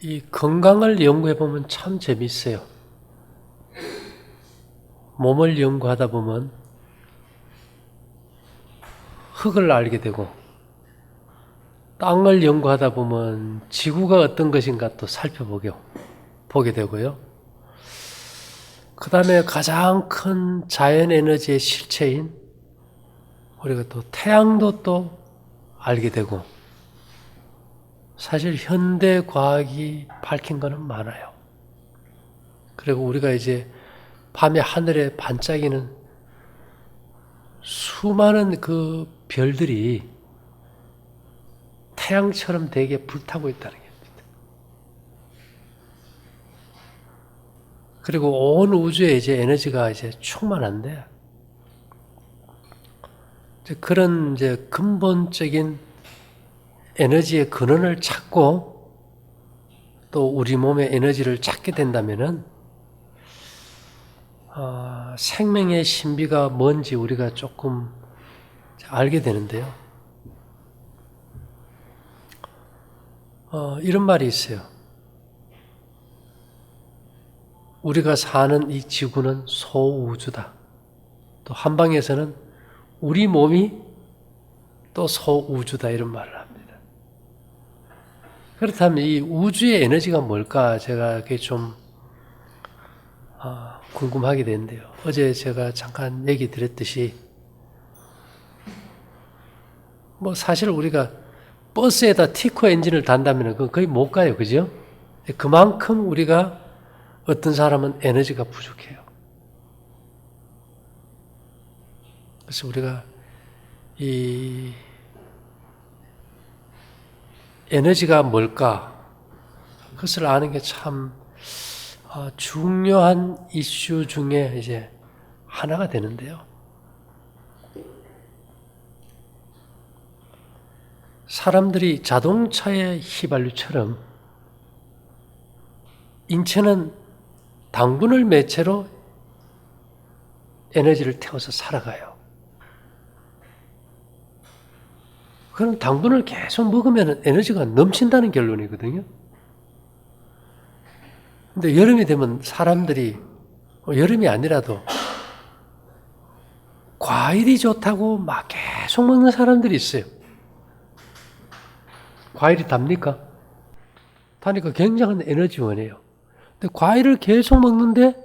이 건강을 연구해 보면 참 재미있어요. 몸을 연구하다 보면 흙을 알게 되고, 땅을 연구하다 보면 지구가 어떤 것인가 또 보게 되고요. 그 다음에 가장 큰 자연 에너지의 실체인 우리가 또 태양도 또 알게 되고, 사실 현대 과학이 밝힌 거는 많아요. 그리고 우리가 이제 밤에 하늘에 반짝이는 수많은 그 별들이 태양처럼 되게 불타고 있다는 겁니다. 그리고 온 우주에 이제 에너지가 이제 충만한데, 이제 그런 이제 근본적인 에너지의 근원을 찾고 또 우리 몸의 에너지를 찾게 된다면은 생명의 신비가 뭔지 우리가 조금 알게 되는데요. 이런 말이 있어요. 우리가 사는 이 지구는 소우주다. 또 한방에서는 우리 몸이 또 소우주다 이런 말을 합니다. 그렇다면 이 우주의 에너지가 뭘까 제가 그게 좀 궁금하게 되는데요. 어제 제가 잠깐 얘기 드렸듯이 뭐 사실 우리가 버스에다 티코 엔진을 단다면 그건 거의 못 가요. 그죠? 그만큼 우리가 어떤 사람은 에너지가 부족해요. 그래서 우리가 이 에너지가 뭘까? 그것을 아는 게 참 중요한 이슈 중에 이제 하나가 되는데요. 사람들이 자동차의 휘발유처럼 인체는 당분을 매체로 에너지를 태워서 살아가요. 그럼 당분을 계속 먹으면 에너지가 넘친다는 결론이거든요. 근데 여름이 되면 사람들이 여름이 아니라도 과일이 좋다고 막 계속 먹는 사람들이 있어요. 과일이 답니까? 다니까 굉장한 에너지원이에요. 근데 과일을 계속 먹는데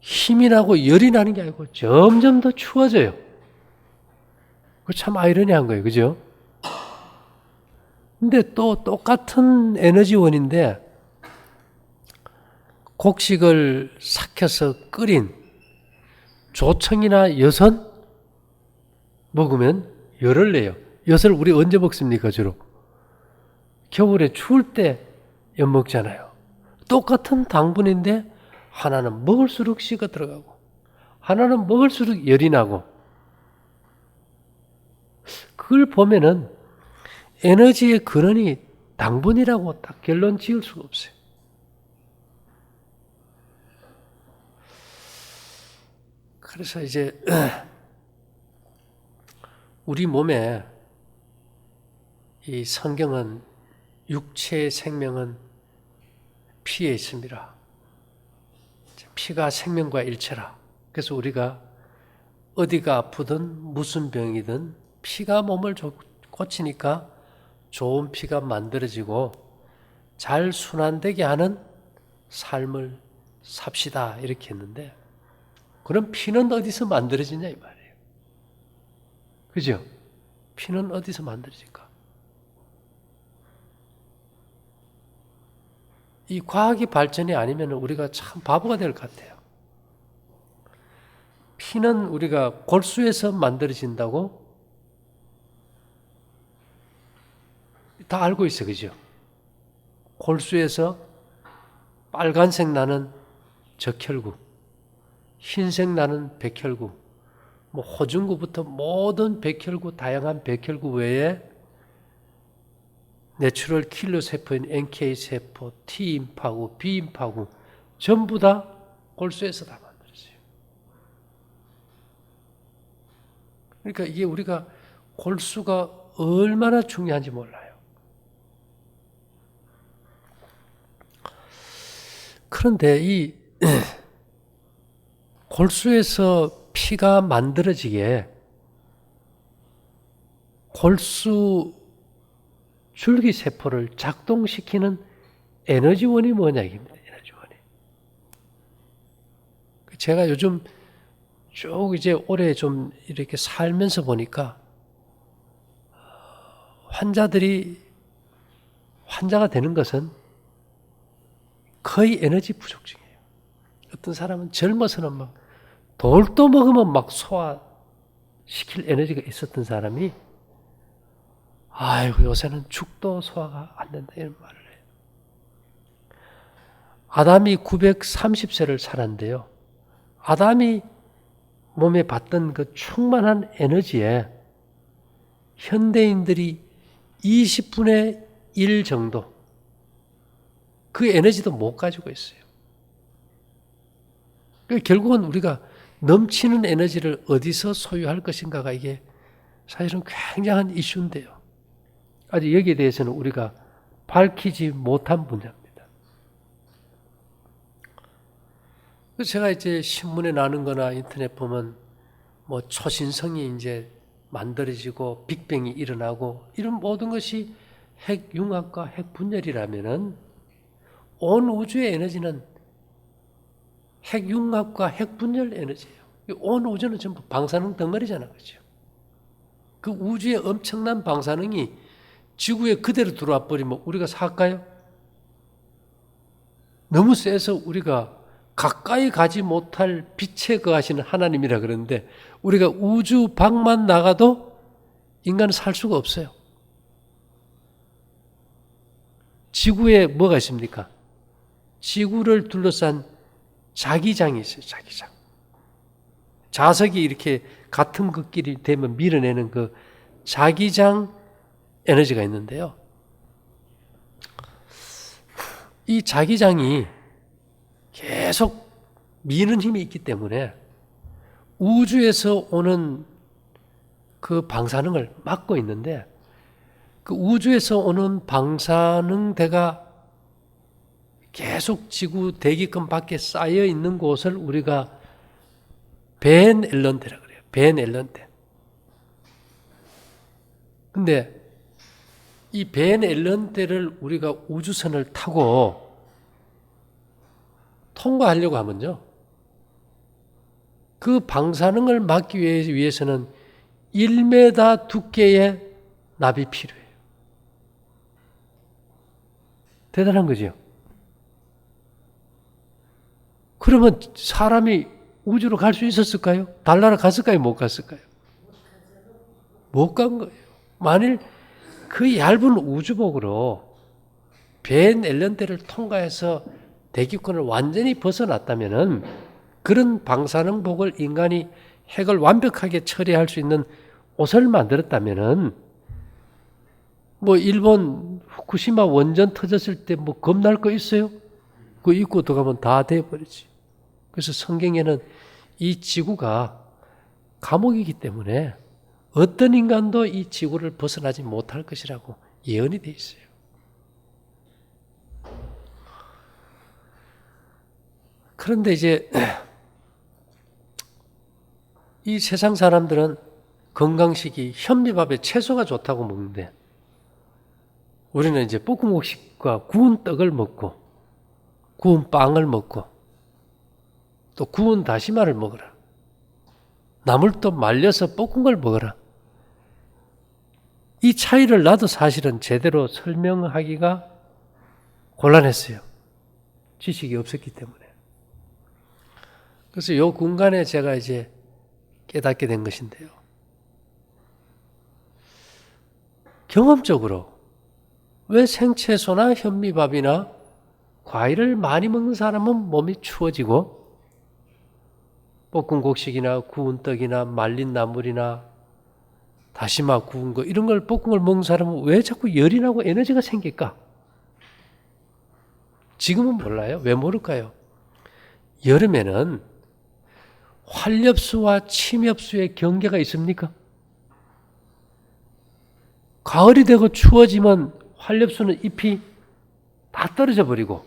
힘이 나고 열이 나는 게 아니고 점점 더 추워져요. 그 참 아이러니한 거예요. 그죠? 근데 또 똑같은 에너지원인데 곡식을 삭혀서 끓인 조청이나 엿은 먹으면 열을 내요. 엿을 우리 언제 먹습니까, 주로? 겨울에 추울 때 엿 먹잖아요. 똑같은 당분인데 하나는 먹을수록 씨가 들어가고 하나는 먹을수록 열이 나고, 그걸 보면은 에너지의 근원이 당분이라고 딱 결론 지을 수가 없어요. 그래서 이제 우리 몸에 이 성경은 육체의 생명은 피에 있습니다. 피가 생명과 일체라. 그래서 우리가 어디가 아프든 무슨 병이든 피가 몸을 고치니까 좋은 피가 만들어지고 잘 순환되게 하는 삶을 삽시다 이렇게 했는데, 그럼 피는 어디서 만들어지냐 이 말이에요. 그죠? 피는 어디서 만들어질까? 이 과학이 발전이 아니면 우리가 참 바보가 될 것 같아요. 피는 우리가 골수에서 만들어진다고 다 알고 있어요. 그죠? 골수에서 빨간색 나는 적혈구, 흰색 나는 백혈구, 뭐 호중구부터 모든 백혈구, 다양한 백혈구 외에 내추럴 킬러 세포인 NK 세포, T 임파구, B 임파구 전부 다 골수에서 다 만들어져요. 그러니까 이게 우리가 골수가 얼마나 중요한지 몰라요. 그런데 이 골수에서 피가 만들어지게 골수 줄기세포를 작동시키는 에너지원이 뭐냐 이겁니다. 에너지원이. 제가 요즘 쭉 이제 오래 좀 이렇게 살면서 보니까 환자가 되는 것은 거의 에너지 부족증이에요. 어떤 사람은 젊어서는 막 돌도 먹으면 막 소화시킬 에너지가 있었던 사람이 아이고 요새는 죽도 소화가 안 된다 이런 말을 해요. 아담이 930세를 살았는데요. 아담이 몸에 받던 그 충만한 에너지에 현대인들이 20분의 1 정도 그 에너지도 못 가지고 있어요. 결국은 우리가 넘치는 에너지를 어디서 소유할 것인가가 이게 사실은 굉장한 이슈인데요. 아직 여기에 대해서는 우리가 밝히지 못한 분야입니다. 그래서 제가 이제 신문에 나는 거나 인터넷 보면 뭐 초신성이 이제 만들어지고 빅뱅이 일어나고 이런 모든 것이 핵융합과 핵분열이라면은 온 우주의 에너지는 핵융합과 핵분열 에너지예요. 온 우주는 전부 방사능 덩어리잖아, 그렇죠? 그 우주의 엄청난 방사능이 지구에 그대로 들어와 버리면 우리가 살까요? 너무 세서 우리가 가까이 가지 못할 빛에 거하시는 하나님이라 그러는데 우리가 우주 밖만 나가도 인간은 살 수가 없어요. 지구에 뭐가 있습니까? 지구를 둘러싼 자기장이 있어요. 자기장. 자석이 이렇게 같은 극끼리 되면 밀어내는 그 자기장 에너지가 있는데요. 이 자기장이 계속 미는 힘이 있기 때문에 우주에서 오는 그 방사능을 막고 있는데 그 우주에서 오는 방사능대가 계속 지구 대기권 밖에 쌓여 있는 곳을 우리가 벤 앨런대라고 그래요. 벤 앨런대. 근데 이 벤 앨런대를 우리가 우주선을 타고 통과하려고 하면요. 그 방사능을 막기 위해서는 1m 두께의 납이 필요해요. 대단한 거죠. 그러면 사람이 우주로 갈 수 있었을까요? 달나라 갔을까요? 못 갔을까요? 못 간 거예요. 만일 그 얇은 우주복으로 벤 앨런대를 통과해서 대기권을 완전히 벗어났다면은 그런 방사능복을 인간이 핵을 완벽하게 처리할 수 있는 옷을 만들었다면은 뭐 일본 후쿠시마 원전 터졌을 때 뭐 겁날 거 있어요? 그거 입고 들어가면 다 돼버리지. 그래서 성경에는 이 지구가 감옥이기 때문에 어떤 인간도 이 지구를 벗어나지 못할 것이라고 예언이 되어 있어요. 그런데 이제 이 세상 사람들은 건강식이 현미밥에 채소가 좋다고 먹는데 우리는 이제 볶음국식과 구운 떡을 먹고 구운 빵을 먹고 또 구운 다시마를 먹어라. 나물도 말려서 볶은 걸 먹어라. 이 차이를 나도 사실은 제대로 설명하기가 곤란했어요. 지식이 없었기 때문에. 그래서 이 공간에 제가 이제 깨닫게 된 것인데요. 경험적으로 왜 생채소나 현미밥이나 과일을 많이 먹는 사람은 몸이 추워지고 볶은 곡식이나 구운 떡이나 말린 나물이나 다시마 구운 거 이런 걸 볶은 걸 먹는 사람은 왜 자꾸 열이 나고 에너지가 생길까? 지금은 몰라요. 왜 모를까요? 여름에는 활엽수와 침엽수의 경계가 있습니까? 가을이 되고 추워지면 활엽수는 잎이 다 떨어져 버리고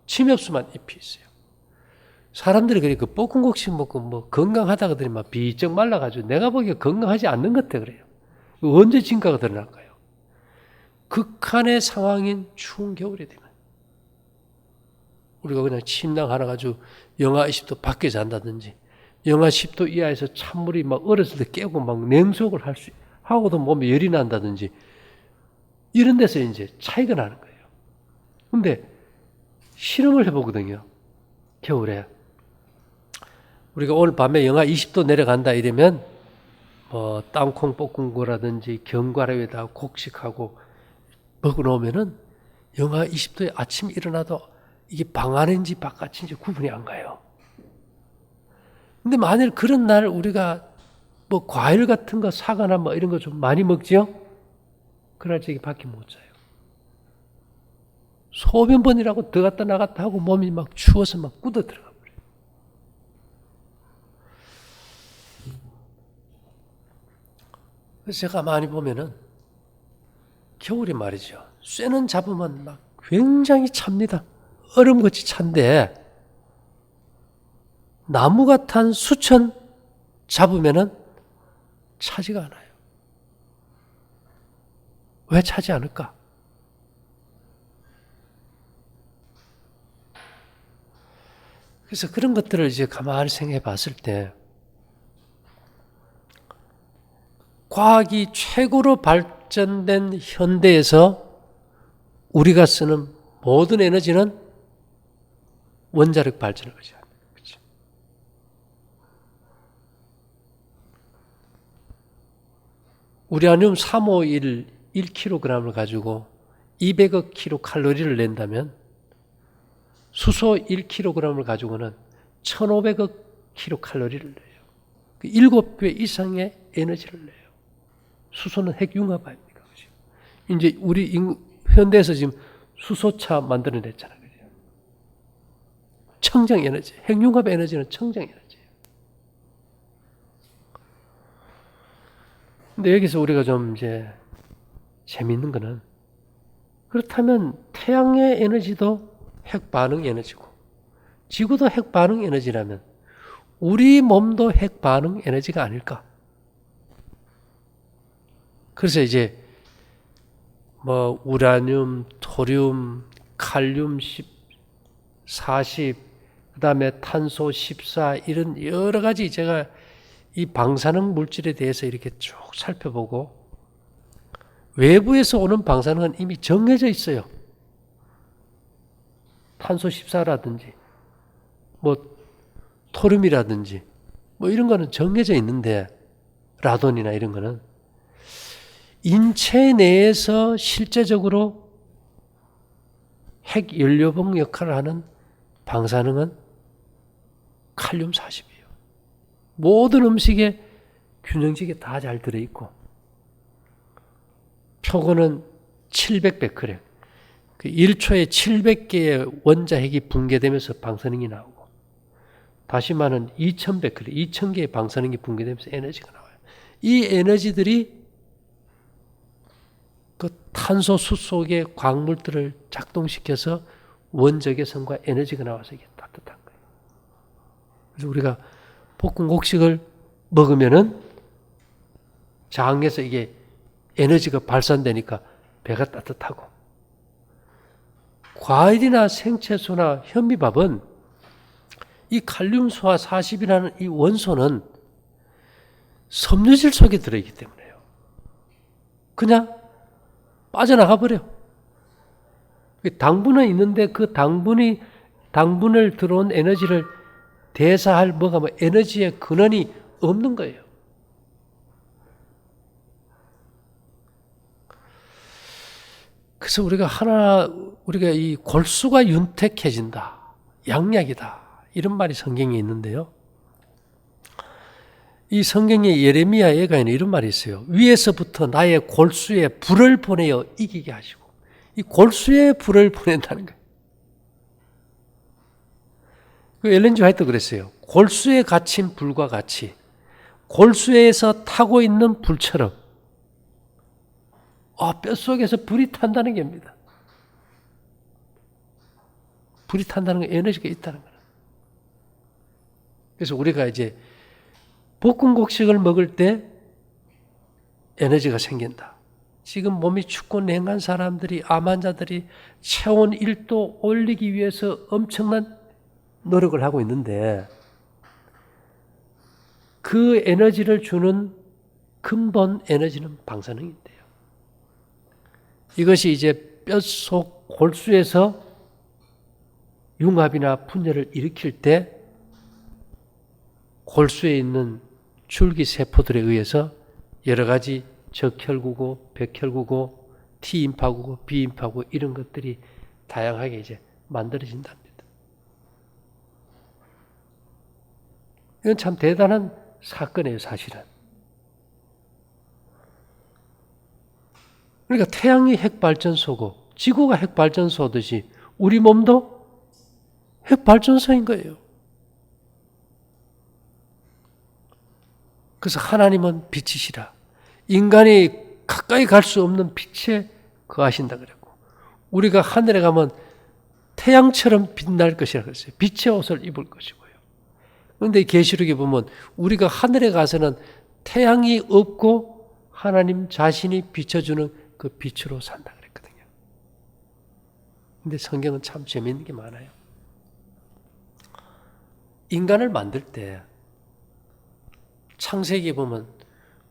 침엽수만 잎이 있어요. 사람들이 그래 그 볶음국식 먹고 뭐 건강하다가 들이 막 비쩍 말라가지고 내가 보기에 건강하지 않는 것 같아 그래요. 언제 진가가 드러날까요? 극한의 상황인 추운 겨울이 되면 우리가 그냥 침낭 하나 가지고 영하 20도 밖에 잔다든지 영하 10도 이하에서 찬물이 막 어렸을 때 깨고 막 냉속을 하고도 몸에 열이 난다든지 이런 데서 이제 차이가 나는 거예요. 근데 실험을 해보거든요. 겨울에. 우리가 오늘 밤에 영하 20도 내려간다 이러면 뭐 땅콩 볶은 거라든지 견과류에다 곡식하고 먹어놓으면은 영하 20도에 아침에 일어나도 이게 방 안인지 바깥인지 구분이 안 가요. 근데 만일 그런 날 우리가 뭐 과일 같은 거 사과나 뭐 이런 거 좀 많이 먹지요? 그날 저기 밖에 못 자요. 소변번이라고 들어갔다 나갔다 하고 몸이 막 추워서 막 굳어 들어가 버려요. 그래서 제가 많이 보면은 겨울이 말이죠. 쇠는 잡으면 막 굉장히 찹니다. 얼음같이 찬데 나무가 탄 수천 잡으면은 차지가 않아요. 왜 차지 않을까? 그래서 그런 것들을 이제 가만히 생각해 봤을 때 과학이 최고로 발전된 현대에서 우리가 쓰는 모든 에너지는 원자력 발전을 의지합니다. 그렇죠? 우라늄 351 1kg을 가지고 200억 킬로칼로리를 낸다면 수소 1kg을 가지고는 1500억 킬로칼로리를 내요. 7배 이상의 에너지를 내요. 수소는 핵융합 아닙니까? 이제 우리 현대에서 지금 수소차 만들어냈잖아요. 청정 에너지, 핵융합 에너지는 청정 에너지예요. 근데 여기서 우리가 좀 이제 재미있는 거는 그렇다면 태양의 에너지도 핵반응 에너지고 지구도 핵반응 에너지라면 우리 몸도 핵반응 에너지가 아닐까? 그래서 이제 뭐 우라늄, 토륨, 칼륨 40, 그다음에 탄소 14 이런 여러 가지 제가 이 방사능 물질에 대해서 이렇게 쭉 살펴보고 외부에서 오는 방사능은 이미 정해져 있어요. 탄소 14라든지 뭐 토륨이라든지 뭐 이런 거는 정해져 있는데 라돈이나 이런 거는 인체 내에서 실제적으로 핵연료봉 역할을 하는 방사능은 칼륨 40이에요. 모든 음식에 균형지게 다 잘 들어있고 표고는 700베크렐, 1초에 700개의 원자핵이 붕괴되면서 방사능이 나오고 다시마는 2000베크렐, 2000개의 방사능이 붕괴되면서 에너지가 나와요. 이 에너지들이 그 탄소 수 속의 광물들을 작동시켜서 원적외선과 에너지가 나와서 이게 따뜻한 거예요. 그래서 우리가 볶은 곡식을 먹으면은 장에서 이게 에너지가 발산되니까 배가 따뜻하고 과일이나 생채소나 현미밥은 이 칼륨수화 40이라는 이 원소는 섬유질 속에 들어있기 때문에요. 그냥 빠져나가 버려. 당분은 있는데 그 당분을 들어온 에너지를 대사할 뭐가 뭐 에너지의 근원이 없는 거예요. 그래서 우리가 이 골수가 윤택해진다, 양약이다 이런 말이 성경에 있는데요. 이 성경에 예레미야 예가에는 이런 말이 있어요. 위에서부터 나의 골수에 불을 보내어 이기게 하시고, 이 골수에 불을 보낸다는 거예요. 그 엘렌 G 화이트도 그랬어요. 골수에 갇힌 불과 같이 골수에서 타고 있는 불처럼 뼈속에서 불이 탄다는 겁니다. 불이 탄다는 건 에너지가 있다는 거예요. 그래서 우리가 이제 볶음곡식을 먹을 때 에너지가 생긴다. 지금 몸이 춥고 냉한 사람들이, 암 환자들이 체온 1도 올리기 위해서 엄청난 노력을 하고 있는데 그 에너지를 주는 근본 에너지는 방사능인데요. 이것이 이제 뼛속 골수에서 융합이나 분열을 일으킬 때 골수에 있는 줄기세포들에 의해서 여러 가지 적혈구고, 백혈구고, T임파구고, B임파구 이런 것들이 다양하게 이제 만들어진답니다. 이건 참 대단한 사건이에요, 사실은. 그러니까 태양이 핵발전소고 지구가 핵발전소듯이 우리 몸도 핵발전소인 거예요. 그래서 하나님은 빛이시라. 인간이 가까이 갈 수 없는 빛에 거하신다 그랬고 우리가 하늘에 가면 태양처럼 빛날 것이라 그랬어요. 빛의 옷을 입을 것이고요. 그런데 계시록에 보면 우리가 하늘에 가서는 태양이 없고 하나님 자신이 비춰주는 그 빛으로 산다 그랬거든요. 근데 성경은 참 재미있는 게 많아요. 인간을 만들 때 창세기에 보면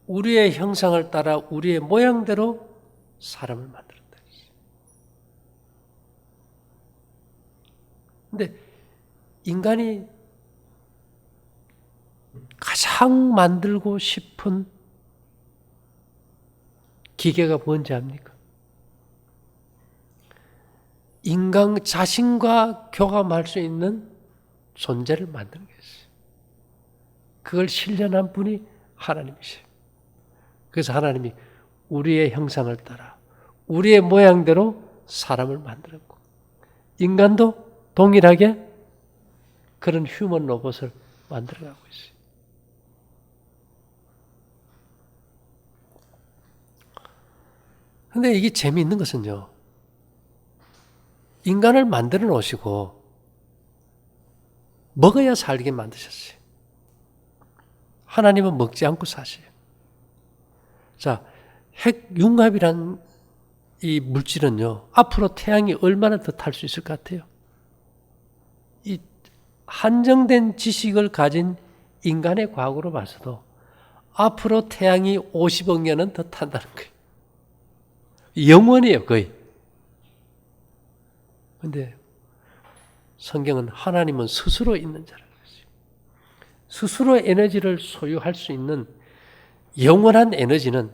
우리의 형상을 따라 우리의 모양대로 사람을 만들었다. 근데 인간이 가장 만들고 싶은 기계가 뭔지 압니까? 인간 자신과 교감할 수 있는 존재를 만드는 것이에요. 그걸 실현한 분이 하나님이세요. 그래서 하나님이 우리의 형상을 따라 우리의 모양대로 사람을 만들었고 인간도 동일하게 그런 휴먼 로봇을 만들어가고 있어요. 근데 이게 재미있는 것은요. 인간을 만들어 놓으시고 먹어야 살게 만드셨어요. 하나님은 먹지 않고 사세요. 자, 핵융합이란 이 물질은요. 앞으로 태양이 얼마나 더 탈 수 있을 것 같아요? 이 한정된 지식을 가진 인간의 과거로 봐서도 앞으로 태양이 50억 년은 더 탄다는 거예요. 영원이에요, 거의. 그런데 성경은 하나님은 스스로 있는 자라는 것이죠. 스스로 에너지를 소유할 수 있는 영원한 에너지는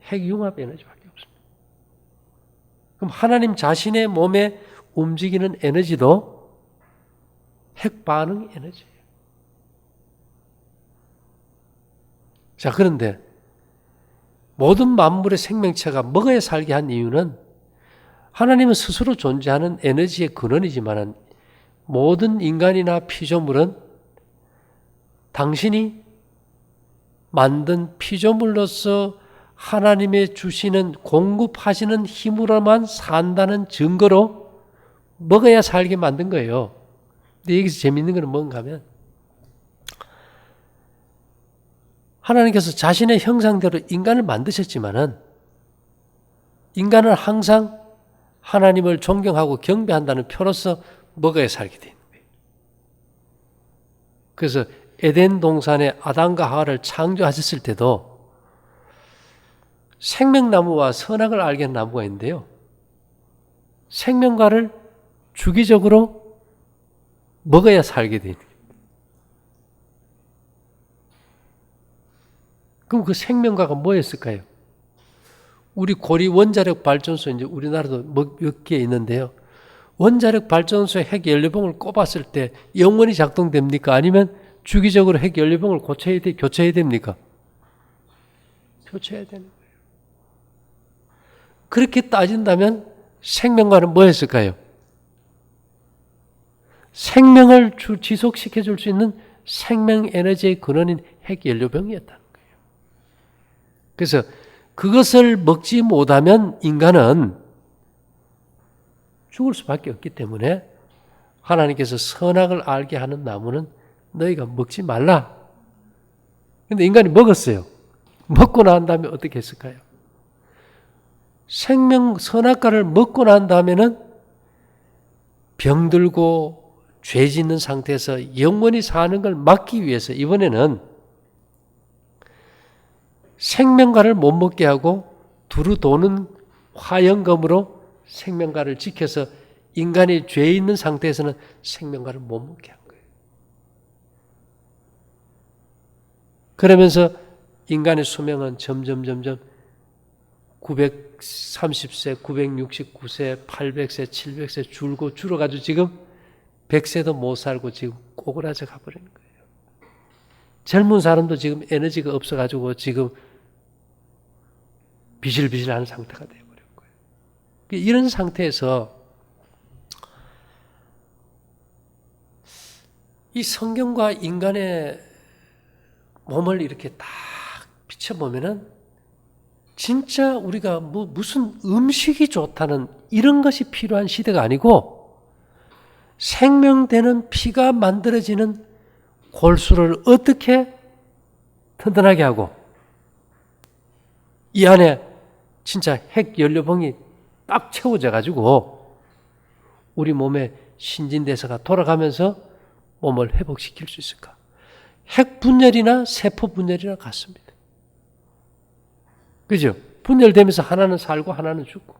핵융합 에너지밖에 없습니다. 그럼 하나님 자신의 몸에 움직이는 에너지도 핵반응 에너지예요. 자, 그런데 모든 만물의 생명체가 먹어야 살게 한 이유는 하나님은 스스로 존재하는 에너지의 근원이지만 모든 인간이나 피조물은 당신이 만든 피조물로서 하나님의 주시는 공급하시는 힘으로만 산다는 증거로 먹어야 살게 만든 거예요. 근데 여기서 재밌는 건 뭔가 하면 하나님께서 자신의 형상대로 인간을 만드셨지만은 인간은 항상 하나님을 존경하고 경배한다는 표로서 먹어야 살게 되는 거예요. 그래서 에덴 동산에 아담과 하와를 창조하셨을 때도 생명나무와 선악을 알게 한 나무가 있는데요. 생명과를 주기적으로 먹어야 살게 되는 거예요. 그럼 그 생명과가 뭐였을까요? 우리 고리 원자력 발전소 이제 우리나라도 몇 개 있는데요. 원자력 발전소에 핵 연료봉을 꼽았을 때 영원히 작동됩니까? 아니면 주기적으로 핵 연료봉을 교체해야 됩니까? 교체해야 되는 거예요. 그렇게 따진다면 생명과는 뭐였을까요? 생명을 지속시켜 줄 수 있는 생명 에너지의 근원인 핵 연료병이었다는 거예요. 그래서 그것을 먹지 못하면 인간은 죽을 수밖에 없기 때문에 하나님께서 선악을 알게 하는 나무는 너희가 먹지 말라. 근데 인간이 먹었어요. 먹고 난 다음에 어떻게 했을까요? 선악과를 먹고 난 다음에는 병들고 죄 짓는 상태에서 영원히 사는 걸 막기 위해서 이번에는 생명과를 못 먹게 하고 두루 도는 화영검으로 생명과를 지켜서 인간이 죄 있는 상태에서는 생명과를 못 먹게 한 거예요. 그러면서 인간의 수명은 점점 930세, 969세, 800세, 700세 줄어가지고 지금 100세도 못 살고 지금 꼬그라져 가버리는 거예요. 젊은 사람도 지금 에너지가 없어가지고 지금 비실비실하는 상태가 되어버린 거예요. 이런 상태에서 이 성경과 인간의 몸을 이렇게 딱 비춰보면은 진짜 우리가 무슨 음식이 좋다는 이런 것이 필요한 시대가 아니고 생명되는 피가 만들어지는 골수를 어떻게 튼튼하게 하고 이 안에 진짜 핵 연료봉이 딱 채워져 가지고 우리 몸의 신진대사가 돌아가면서 몸을 회복시킬 수 있을까? 핵 분열이나 세포 분열이나 같습니다. 그죠? 분열되면서 하나는 살고 하나는 죽고.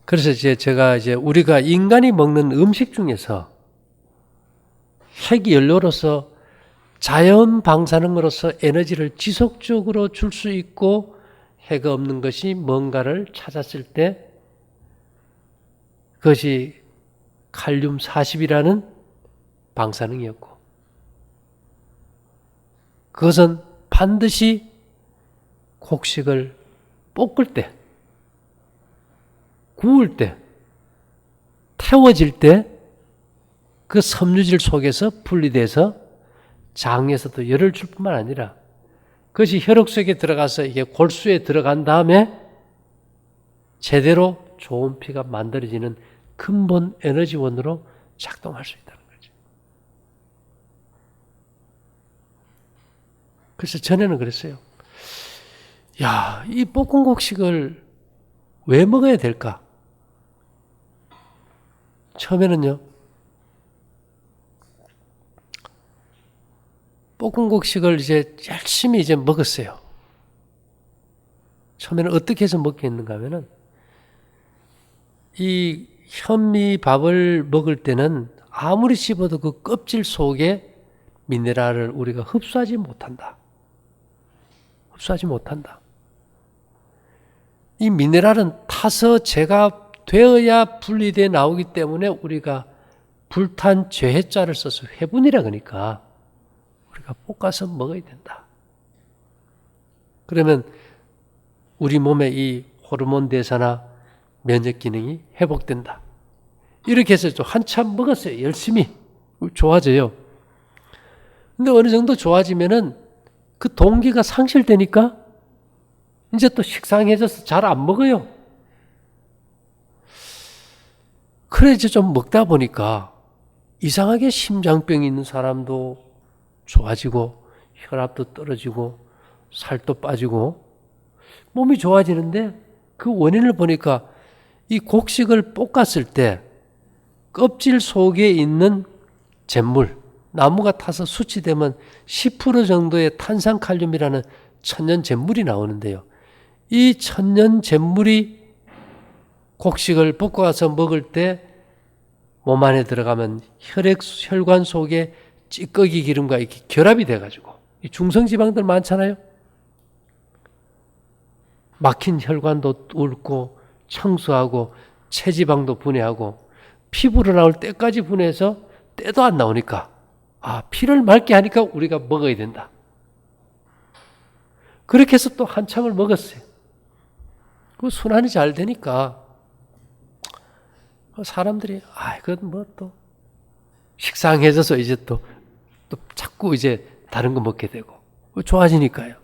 그래서 제가 우리가 인간이 먹는 음식 중에서 핵 연료로서 자연 방사능으로서 에너지를 지속적으로 줄 수 있고 해가 없는 것이 뭔가를 찾았을 때 그것이 칼륨 40이라는 방사능이었고 그것은 반드시 곡식을 볶을 때, 구울 때, 태워질 때 그 섬유질 속에서 분리돼서 장에서도 열을 줄 뿐만 아니라 그것이 혈액 속에 들어가서 이게 골수에 들어간 다음에 제대로 좋은 피가 만들어지는 근본 에너지원으로 작동할 수 있다는 거죠. 그래서 전에는 그랬어요. 야, 이 볶은 곡식을 왜 먹어야 될까? 처음에는요, 볶은 곡식을 열심히 먹었어요. 처음에는 어떻게 해서 먹겠는가 하면은, 이 현미밥을 먹을 때는 아무리 씹어도 그 껍질 속에 미네랄을 우리가 흡수하지 못한다. 이 미네랄은 타서 재가 되어야 분리돼 나오기 때문에 우리가 불탄 죄자를 써서 회분이라 그러니까 우리가 볶아서 먹어야 된다. 그러면 우리 몸의 이 호르몬 대사나 면역 기능이 회복된다. 이렇게 해서 좀 한참 먹었어요. 열심히. 좋아져요. 근데 어느 정도 좋아지면은 그 동기가 상실되니까 이제 또 식상해져서 잘 안 먹어요. 그래 이제 좀 먹다 보니까 이상하게 심장병이 있는 사람도 좋아지고 혈압도 떨어지고 살도 빠지고 몸이 좋아지는데 그 원인을 보니까 이 곡식을 볶았을 때 껍질 속에 있는 잿물, 나무가 타서 수치되면 10% 정도의 탄산칼륨이라는 천연 잿물이 나오는데요. 이 천연 잿물이 곡식을 볶아서 먹을 때 몸 안에 들어가면 혈관 속에 찌꺼기 기름과 이렇게 결합이 돼가지고 이 중성지방들 많잖아요. 막힌 혈관도 뚫고 청소하고 체지방도 분해하고 피부로 나올 때까지 분해해서 때도 안 나오니까 피를 맑게 하니까 우리가 먹어야 된다. 그렇게 해서 또 한참을 먹었어요. 그 순환이 잘 되니까 사람들이 그건 뭐 또 식상해져서 이제 또 자꾸 이제 다른 거 먹게 되고 좋아지니까요.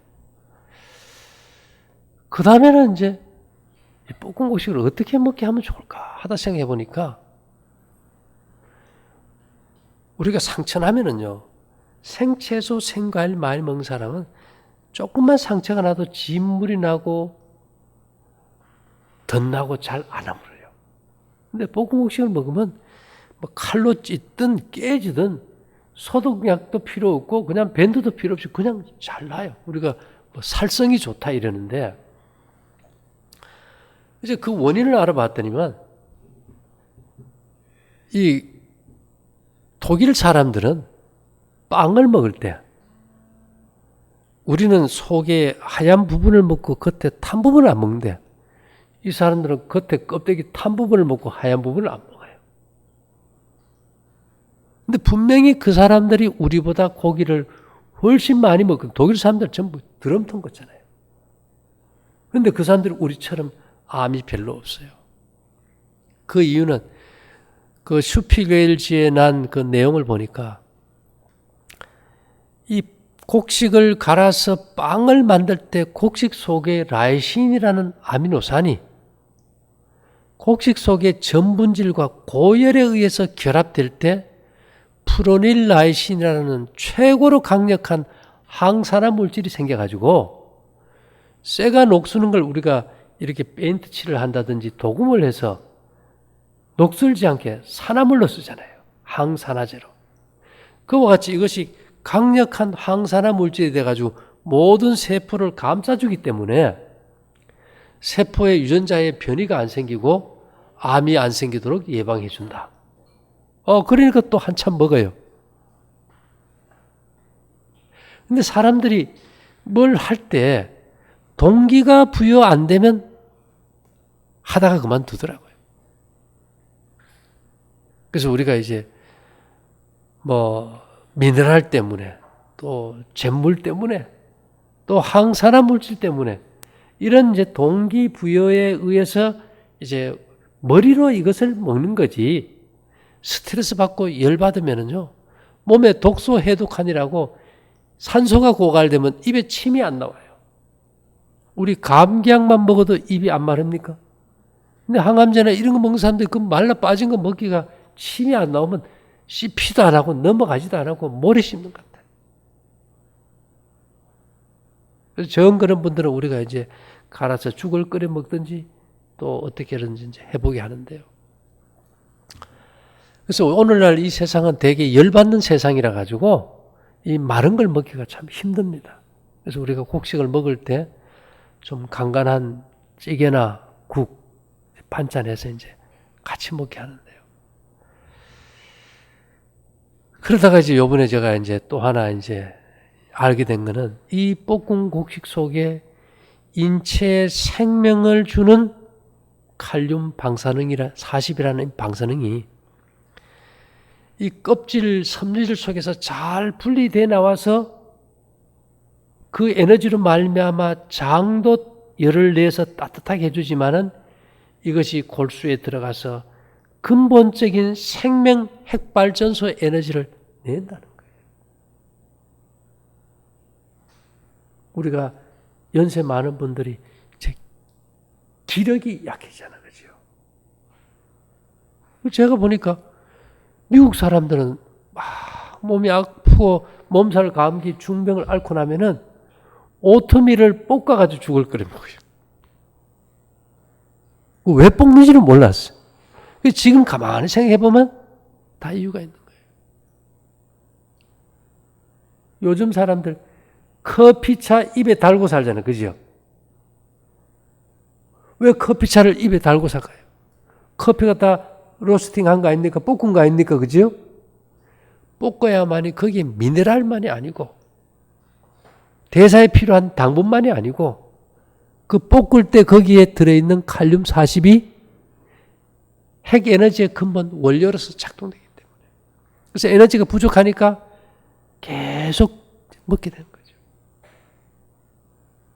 그 다음에는 이제 볶은 곡식을 어떻게 먹게 하면 좋을까 하다 생각해 보니까 우리가 상처나면은요, 생채소, 생과일 많이 먹는 사람은 조금만 상처가 나도 진물이 나고 덧나고 잘 안 아물어요. 근데 볶은 곡식을 먹으면 뭐 칼로 찢든 깨지든 소독약도 필요 없고 그냥 밴드도 필요 없이 그냥 잘 나요. 우리가 뭐 살성이 좋다 이러는데 이제 그 원인을 알아봤더니만 이 독일 사람들은 빵을 먹을 때 우리는 속에 하얀 부분을 먹고 겉에 탄 부분을 안 먹는데 이 사람들은 겉에 껍데기 탄 부분을 먹고 하얀 부분을 안 먹어요. 근데 분명히 그 사람들이 우리보다 고기를 훨씬 많이 먹고 독일 사람들 전부 드럼통 같잖아요. 근데 그 사람들이 우리처럼 암이 별로 없어요. 그 이유는 그 슈피겔지에 난 그 내용을 보니까 이 곡식을 갈아서 빵을 만들 때 곡식 속에 라이신이라는 아미노산이 곡식 속의 전분질과 고열에 의해서 결합될 때 프로닐 라이신이라는 최고로 강력한 항산화 물질이 생겨가지고 쇠가 녹수는 걸 우리가 이렇게 페인트 칠을 한다든지 도금을 해서 녹슬지 않게 산화물로 쓰잖아요. 항산화제로. 그와 같이 이것이 강력한 항산화 물질이 돼가지고 모든 세포를 감싸주기 때문에 세포의 유전자의 변이가 안 생기고 암이 안 생기도록 예방해준다. 그러니까 또 한참 먹어요. 근데 사람들이 뭘 할 때 동기가 부여 안 되면 하다가 그만두더라고요. 그래서 우리가 이제 뭐 미네랄 때문에 또 잿물 때문에 또 항산화 물질 때문에 이런 이제 동기부여에 의해서 이제 머리로 이것을 먹는 거지 스트레스 받고 열 받으면은요 몸에 독소 해독하느라고 산소가 고갈되면 입에 침이 안 나와요. 우리 감기약만 먹어도 입이 안 마릅니까? 근데 항암제나 이런 거 먹는 사람들이 그 말라 빠진 거 먹기가 침이 안 나오면 씹히도 안 하고 넘어가지도 안 하고 모래 씹는 것 같아요. 그래서 정 그런 분들은 우리가 이제 갈아서 죽을 끓여 먹든지 또 어떻게 하든지 이제 해보게 하는데요. 그래서 오늘날 이 세상은 되게 열받는 세상이라 가지고 이 마른 걸 먹기가 참 힘듭니다. 그래서 우리가 곡식을 먹을 때 좀 간간한 찌개나 국, 반찬해서 이제 같이 먹게 하는데요. 그러다가 이제 요번에 제가 이제 또 하나 이제 알게 된 거는 이 볶은 곡식 속에 인체에 생명을 주는 칼륨 방사능이라 40이라는 방사능이 이 껍질 섬유질 속에서 잘 분리돼 나와서 그 에너지로 말미암아 장도 열을 내서 따뜻하게 해주지만은 이것이 골수에 들어가서 근본적인 생명 핵발전소 에너지를 낸다는 거예요. 우리가 연세 많은 분들이 기력이 약해지잖아, 그죠? 제가 보니까 미국 사람들은 몸이 아프고 몸살, 감기, 중병을 앓고 나면은 오트밀을 볶아가지고 죽을 끓여 먹어요. 왜 볶는지는 몰랐어. 지금 가만히 생각해보면 다 이유가 있는 거예요. 요즘 사람들 커피차 입에 달고 살잖아요. 그죠? 왜 커피차를 입에 달고 살까요? 커피가 다 로스팅한 거 아닙니까? 볶은 거 아닙니까? 그죠? 볶아야만이 거기에 미네랄만이 아니고 대사에 필요한 당분만이 아니고 그 볶을 때 거기에 들어있는 칼륨 40이 핵 에너지의 근본 원료로서 작동되기 때문에 그래서 에너지가 부족하니까 계속 먹게 되는 거죠.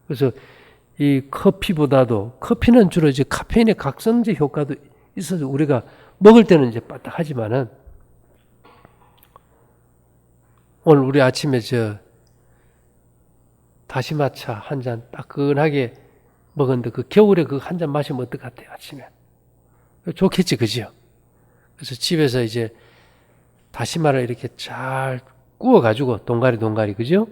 그래서 이 커피보다도 커피는 주로 이제 카페인의 각성제 효과도 있어서 우리가 먹을 때는 이제 빠딱하지만은 오늘 우리 아침에 다시마차 한 잔 따끈하게 먹었는데 그 겨울에 그 한 잔 마시면 어떨 것 같아요, 아침에? 좋겠지, 그지요? 그래서 집에서 이제 다시마를 이렇게 잘 구워가지고, 동가리, 그죠?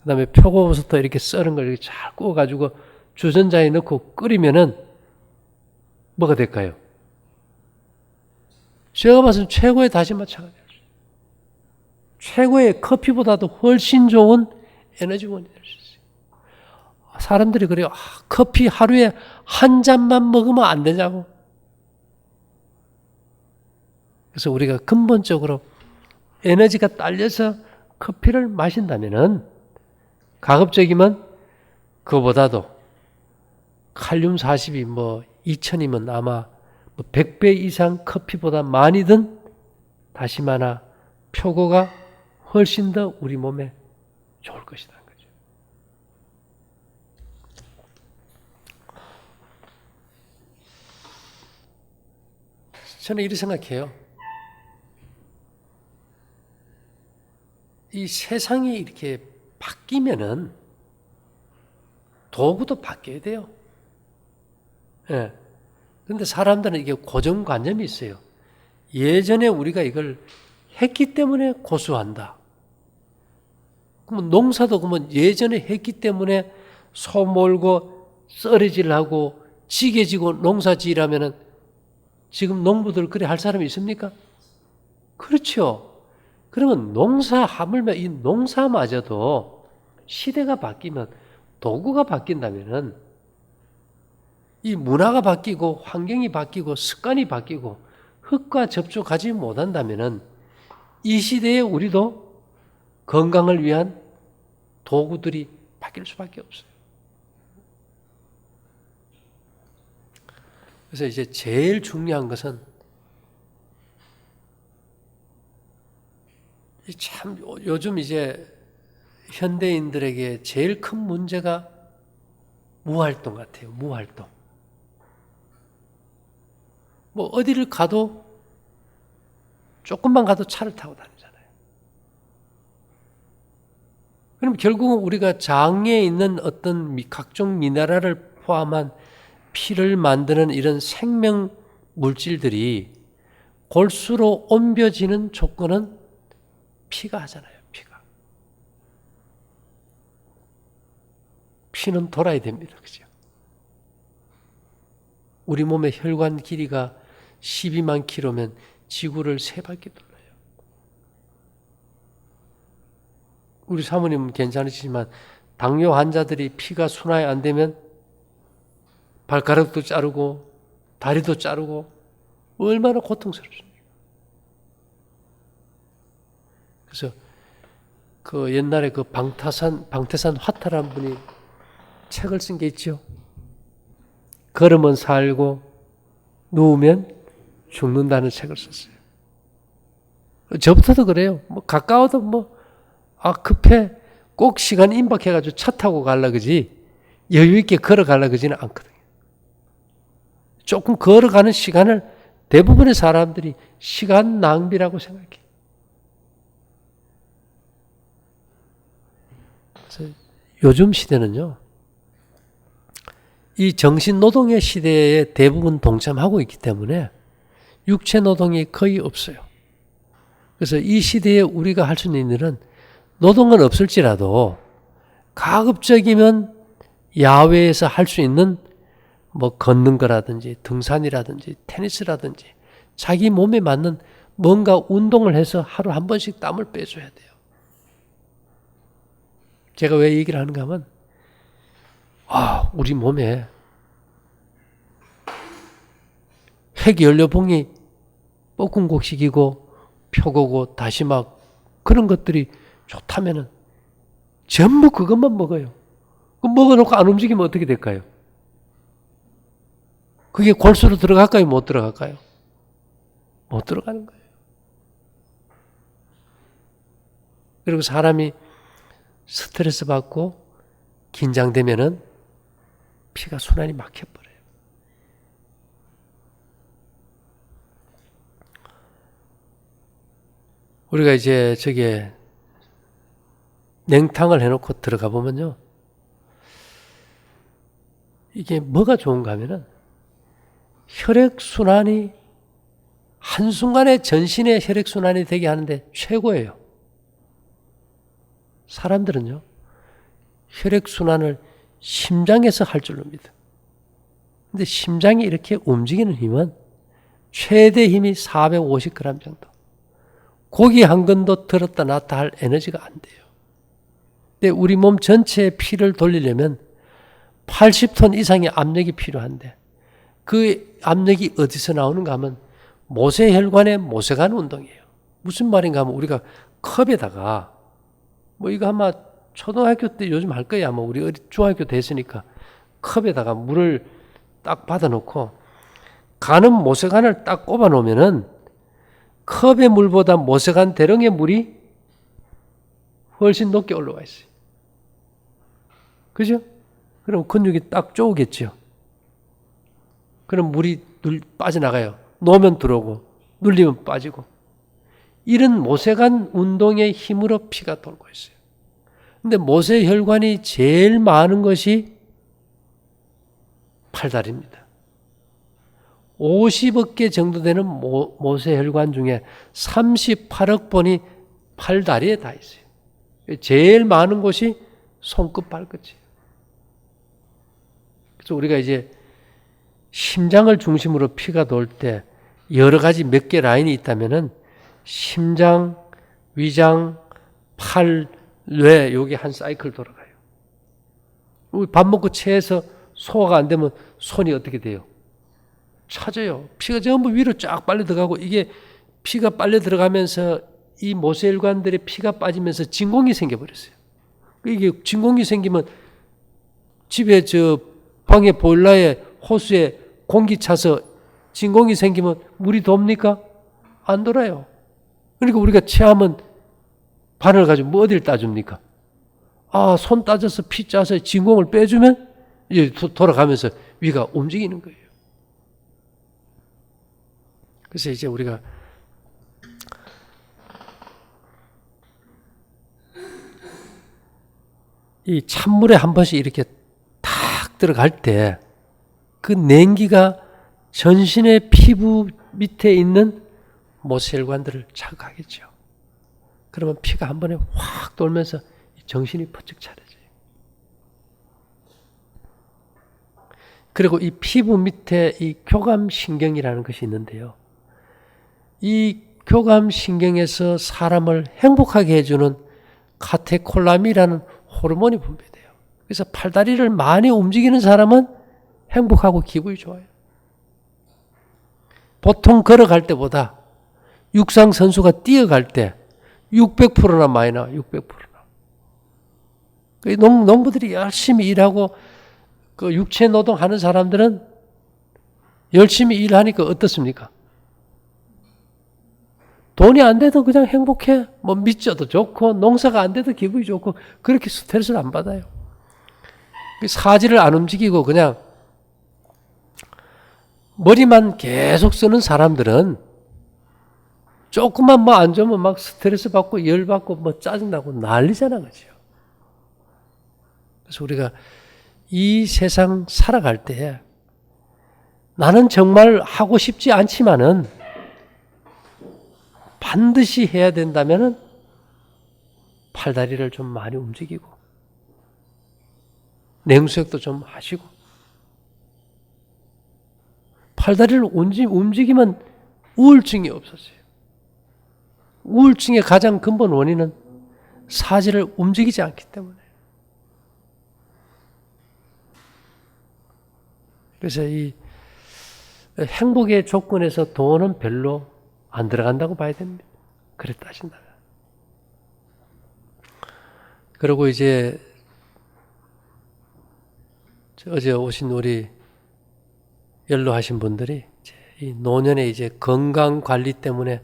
그 다음에 표고버섯 이렇게 썰은 걸 이렇게 잘 구워가지고 주전자에 넣고 끓이면은 뭐가 될까요? 제가 봐서는 최고의 다시마 차가 될 수 있어요. 최고의 커피보다도 훨씬 좋은 에너지원이 될 수 있어요. 사람들이 그래요. 커피 하루에 한 잔만 먹으면 안 되냐고. 그래서 우리가 근본적으로 에너지가 딸려서 커피를 마신다면은 가급적이면 그보다도 칼륨 40이 2000이면 아마 100배 이상 커피보다 많이 든 다시마나 표고가 훨씬 더 우리 몸에 좋을 것이다. 거죠. 저는 이렇게 생각해요. 이 세상이 이렇게 바뀌면은 도구도 바뀌어야 돼요. 예. 그런데 사람들은 이게 고정관념이 있어요. 예전에 우리가 이걸 했기 때문에 고수한다. 그러면 농사도 그러면 예전에 했기 때문에 소 몰고 썰어질하고 지게지고 농사지라면은 지금 농부들 그래 할 사람이 있습니까? 그렇죠. 그러면 농사 하물며 이 농사마저도 시대가 바뀌면 도구가 바뀐다면은 이 문화가 바뀌고 환경이 바뀌고 습관이 바뀌고 흙과 접촉하지 못한다면은 이 시대에 우리도 건강을 위한 도구들이 바뀔 수밖에 없어요. 그래서 이제 제일 중요한 것은 참 요즘 이제 현대인들에게 제일 큰 문제가 무활동 같아요. 무활동. 어디를 가도 조금만 가도 차를 타고 다니잖아요. 그럼 결국은 우리가 장에 있는 어떤 각종 미네랄을 포함한 피를 만드는 이런 생명 물질들이 골수로 옮겨지는 조건은 피가 하잖아요. 피는 돌아야 됩니다. 그죠? 우리 몸의 혈관 길이가 12만 킬로면 지구를 3바퀴 돌아요. 우리 사모님은 괜찮으시지만 당뇨 환자들이 피가 순환이 안 되면 발가락도 자르고 다리도 자르고 얼마나 고통스럽습니까? 그래서 그 옛날에 그 방태산 화타라는 분이 책을 쓴 게 있죠. 걸으면 살고 누우면 죽는다는 책을 썼어요. 저부터도 그래요. 가까워도 급해 꼭 시간 임박해가지고 차 타고 가려 그지 여유 있게 걸어가려 그지는 않거든요. 조금 걸어가는 시간을 대부분의 사람들이 시간 낭비라고 생각해요. 그래서 요즘 시대는요, 이 정신노동의 시대에 대부분 동참하고 있기 때문에 육체노동이 거의 없어요. 그래서 이 시대에 우리가 할 수 있는 일은 노동은 없을지라도 가급적이면 야외에서 할 수 있는 걷는 거라든지 등산이라든지 테니스라든지 자기 몸에 맞는 뭔가 운동을 해서 하루 한 번씩 땀을 빼줘야 돼요. 제가 왜 얘기를 하는가 하면 우리 몸에 핵연료봉이 볶음곡식이고 표고고 다시마 그런 것들이 좋다면은 전부 그것만 먹어요. 그럼 먹어놓고 안 움직이면 어떻게 될까요? 그게 골수로 들어갈까요? 못 들어갈까요? 못 들어가는 거예요. 그리고 사람이 스트레스 받고 긴장되면은 피가 순환이 막혀버려요. 우리가 이제 저게 냉탕을 해놓고 들어가 보면요. 이게 뭐가 좋은가 하면은 혈액순환이 한순간에 전신의 혈액순환이 되게 하는데 최고예요. 사람들은요, 혈액순환을 심장에서 할 줄로 믿어요. 근데 심장이 이렇게 움직이는 힘은 최대 힘이 450g 정도. 고기 한 근도 들었다 놨다 할 에너지가 안 돼요. 근데 우리 몸 전체에 피를 돌리려면 80톤 이상의 압력이 필요한데 그 압력이 어디서 나오는가 하면 모세혈관의 모세관 운동이에요. 무슨 말인가 하면 우리가 컵에다가 뭐 이거 아마 초등학교 때 요즘 할 거야. 아마 우리 중학교 됐으니까 컵에다가 물을 딱 받아놓고 가는 모세관을 딱 꼽아 놓으면은 컵의 물보다 모세관 대령의 물이 훨씬 높게 올라와 있어요. 그죠? 그럼 근육이 딱 쪼우겠죠. 그럼 물이 빠져나가요. 놓으면 들어오고 눌리면 빠지고. 이런 모세관 운동의 힘으로 피가 돌고 있어요. 근데 모세혈관이 제일 많은 것이 팔다리입니다. 50억 개 정도 되는 모세혈관 중에 38억 번이 팔다리에 다 있어요. 제일 많은 곳이 손끝 발끝이에요. 그래서 우리가 이제 심장을 중심으로 피가 돌 때 여러 가지 몇 개 라인이 있다면은 심장, 위장, 팔, 뇌, 여기 한 사이클 돌아가요. 우리 밥 먹고 체해서 소화가 안 되면 손이 어떻게 돼요? 차져요. 피가 전부 위로 쫙 빨려 들어가고 이게 피가 빨려 들어가면서 이 모세혈관들의 피가 빠지면서 진공이 생겨버렸어요. 이게 진공이 생기면 집에 저 방에 보일러에 호수에 공기 차서 진공이 생기면 물이 돕니까? 안 돌아요. 그러니까 우리가 체하면 바늘 가지고 뭐 어디를 따줍니까? 손 따져서 피 짜서 진공을 빼주면 이제 돌아가면서 위가 움직이는 거예요. 그래서 이제 우리가 이 찬물에 한 번씩 이렇게 탁 들어갈 때 그 냉기가 전신의 피부 밑에 있는 모세혈관들을 자극하겠죠. 그러면 피가 한 번에 확 돌면서 정신이 퍼뜩 차려져요. 그리고 이 피부 밑에 이 교감신경이라는 것이 있는데요. 이 교감신경에서 사람을 행복하게 해주는 카테콜라민이라는 호르몬이 분비돼요. 그래서 팔다리를 많이 움직이는 사람은 행복하고 기분이 좋아요. 보통 걸어갈 때보다 육상선수가 뛰어갈 때 600%나 많이 나와요. 600%나. 농부들이 열심히 일하고 그 육체 노동하는 사람들은 열심히 일하니까 어떻습니까? 돈이 안 돼도 그냥 행복해. 뭐 미쳐도 좋고 농사가 안 돼도 기분이 좋고 그렇게 스트레스를 안 받아요. 사지를 안 움직이고 그냥 머리만 계속 쓰는 사람들은 조금만 뭐 안 좋으면 막 스트레스 받고 열 받고 뭐 짜증나고 난리잖아, 그죠? 그래서 우리가 이 세상 살아갈 때 나는 정말 하고 싶지 않지만은 반드시 해야 된다면은 팔다리를 좀 많이 움직이고 냉수욕도 좀 하시고 팔다리를 움직이면 우울증이 없어져요. 우울증의 가장 근본 원인은 사지를 움직이지 않기 때문에. 그래서 이 행복의 조건에서 돈은 별로 안 들어간다고 봐야 됩니다. 그래 따진다면. 그리고 이제 어제 오신 우리 연로하신 분들이 이제 이 노년에 이제 건강 관리 때문에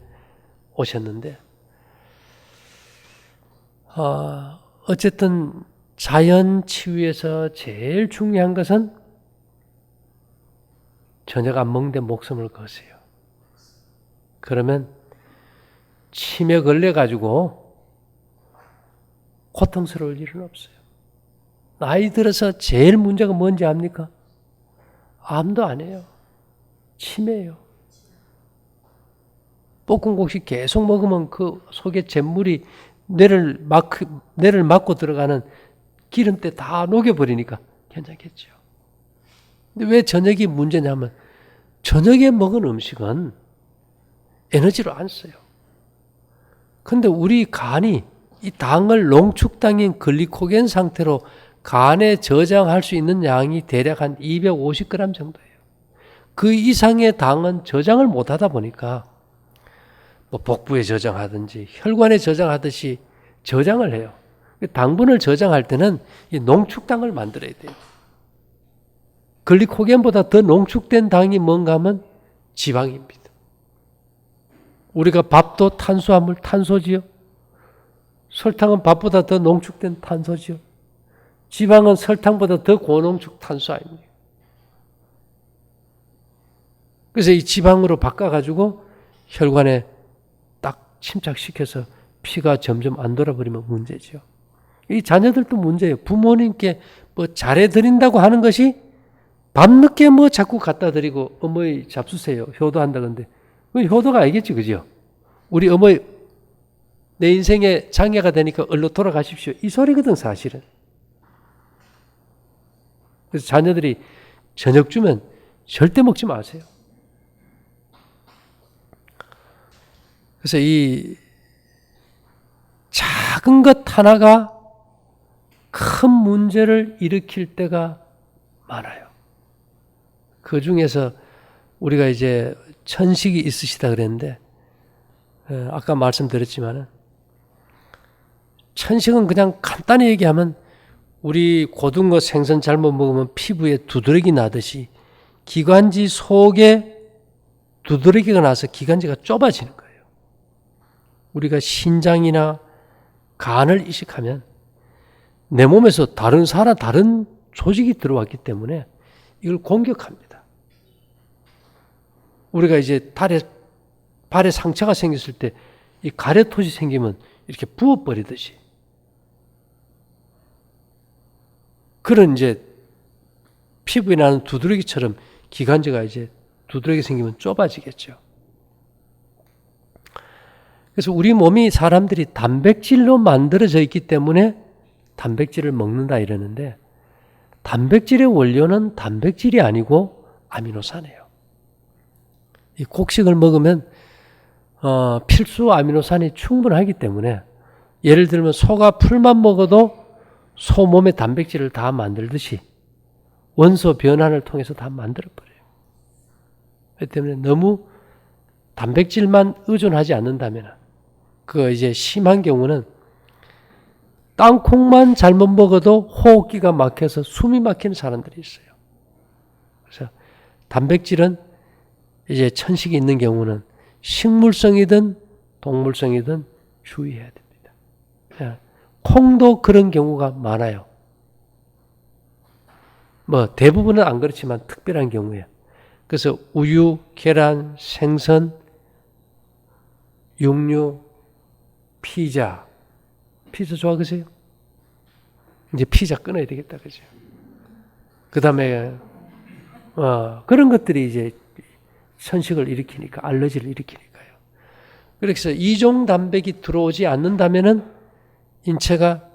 오셨는데, 어쨌든 자연 치유에서 제일 중요한 것은 저녁 안 먹는데 목숨을 거세요. 그러면 치매 걸려가지고 고통스러울 일은 없어요. 나이 들어서 제일 문제가 뭔지 압니까? 암도 아니에요. 치매예요. 볶음국식 계속 먹으면 그 속에 잿물이 뇌를 막고 들어가는 기름때 다 녹여버리니까 괜찮겠죠. 근데 왜 저녁이 문제냐면 저녁에 먹은 음식은 에너지로 안 써요. 근데 우리 간이 이 당을 농축당인 글리코겐 상태로 간에 저장할 수 있는 양이 대략 한 250g 정도예요. 그 이상의 당은 저장을 못 하다 보니까 뭐 복부에 저장하든지 혈관에 저장하듯이 저장을 해요. 당분을 저장할 때는 이 농축당을 만들어야 돼요. 글리코겐보다 더 농축된 당이 뭔가 하면 지방입니다. 우리가 밥도 탄수화물, 탄소지요. 설탕은 밥보다 더 농축된 탄소지요. 지방은 설탕보다 더 고농축 탄수화입니다. 그래서 이 지방으로 바꿔가지고 혈관에 딱 침착시켜서 피가 점점 안 돌아버리면 문제죠. 이 자녀들도 문제예요. 부모님께 뭐 잘해드린다고 하는 것이 밤늦게 뭐 자꾸 갖다 드리고 어머니 잡수세요. 효도한다던데. 효도가 아니겠지, 그죠? 우리 어머니 내 인생에 장애가 되니까 얼른 돌아가십시오. 이 소리거든, 사실은. 그래서 자녀들이 저녁 주면 절대 먹지 마세요. 그래서 이 작은 것 하나가 큰 문제를 일으킬 때가 많아요. 그 중에서 우리가 이제 천식이 있으시다 그랬는데, 아까 말씀드렸지만은, 천식은 그냥 간단히 얘기하면 우리 고등어 생선 잘못 먹으면 피부에 두드러기 나듯이 기관지 속에 두드러기가 나서 기관지가 좁아지는 거예요. 우리가 신장이나 간을 이식하면 내 몸에서 다른 조직이 들어왔기 때문에 이걸 공격합니다. 우리가 이제 발에 상처가 생겼을 때 이 가래토시 생기면 이렇게 부어버리듯이 그런 이제 피부에 나는 두드러기처럼 기관지가 이제 두드러기 생기면 좁아지겠죠. 그래서 우리 몸이 사람들이 단백질로 만들어져 있기 때문에 단백질을 먹는다 이러는데 단백질의 원료는 단백질이 아니고 아미노산이에요. 이 곡식을 먹으면 필수 아미노산이 충분하기 때문에 예를 들면 소가 풀만 먹어도 소 몸의 단백질을 다 만들듯이 원소 변환을 통해서 다 만들어버려요. 그렇기 때문에 너무 단백질만 의존하지 않는다면 그 이제 심한 경우는 땅콩만 잘못 먹어도 호흡기가 막혀서 숨이 막히는 사람들이 있어요. 그래서 단백질은 이제 천식이 있는 경우는 식물성이든 동물성이든 주의해야 됩니다. 콩도 그런 경우가 많아요. 뭐 대부분은 안 그렇지만 특별한 경우에. 그래서 우유, 계란, 생선, 육류, 피자 좋아하세요? 이제 피자 끊어야 되겠다, 그죠? 그 다음에 그런 것들이 이제 천식을 일으키니까, 알러지를 일으키니까요. 그래서 이종 단백이 들어오지 않는다면은 인체가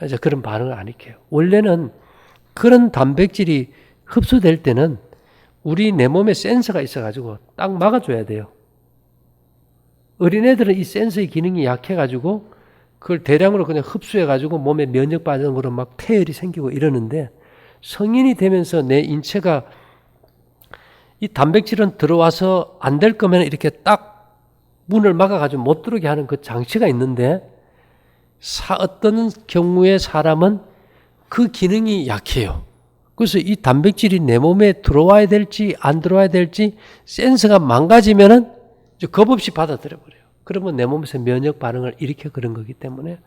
이제 그런 반응을 안 일으켜요. 원래는 그런 단백질이 흡수될 때는 우리 내 몸에 센서가 있어가지고 딱 막아줘야 돼요. 어린애들은 이 센서의 기능이 약해가지고 그걸 대량으로 그냥 흡수해가지고 몸에 면역 반응으로 막 폐열이 생기고 이러는데 성인이 되면서 내 인체가 이 단백질은 들어와서 안 될 거면 이렇게 딱 문을 막아가지고 못 들어오게 하는 그 장치가 있는데 어떤 경우에 사람은 그 기능이 약해요. 그래서 이 단백질이 내 몸에 들어와야 될지 안 들어와야 될지 센서가 망가지면은 겁 없이 받아들여 버려요. 그러면 내 몸에서 면역 반응을 일으켜 그런 거기 때문에